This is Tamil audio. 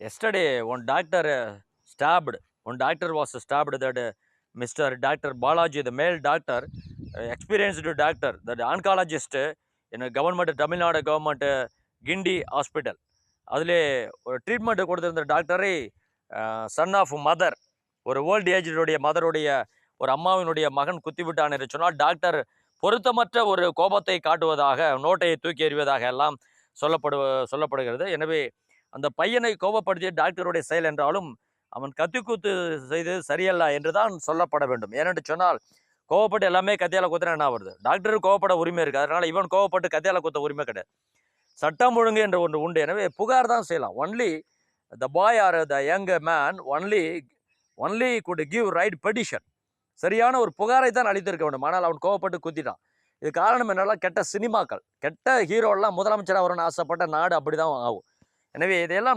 Yesterday, one doctor stabbed. One doctor was stabbed. That Mr. Doctor Balaji, the male doctor, experienced doctor, the oncologist in a government, Tamil Nadu government, Gindi hospital. அதிலே ஒரு ட்ரீட்மெண்ட் கொடுத்திருந்த டாக்டரை சன் ஆஃப் மதர், ஒரு ஓல்டு ஏஜுடைய மதருடைய ஒரு அம்மாவினுடைய மகன் குத்திவிட்டான் என்று சொன்னால் டாக்டர் பொருத்தமற்ற ஒரு கோபத்தை காட்டுவதாக, நோட்டையை தூக்கி எறிவதாக எல்லாம் சொல்லப்படுகிறது. எனவே அந்த பையனை கோபப்படுத்திய டாக்டருடைய செயல் என்றாலும் அவன் கத்திக்கூத்து செய்தது சரியல்ல என்றுதான் சொல்லப்பட வேண்டும். ஏனென்று சொன்னால் கோவப்பட்டு எல்லாமே கத்தியால குத்துனா என்ன வருது? டாக்டருக்கு கோவப்பட உரிமை இருக்குது. அதனால இவன் கோவப்பட்டு கத்தியால குத்த உரிமை கிடையாது. சட்டம் ஒழுங்கு என்ற ஒன்று உண்டு. எனவே புகார் தான் செய்யலாம். Only the boy or the young man only good give right petition. சரியான ஒரு புகாரை தான் அளித்திருக்க வேண்டும். ஆனால் அவன் கோவப்பட்டு குத்திட்டான். இது காரணம் என்னெல்லாம் கெட்ட சினிமாக்கள், கெட்ட ஹீரோலாம் முதலமைச்சராக வரணும்னு ஆசைப்பட்ட நாடு அப்படிதான் ஆகும். எனவே இதையெல்லாம்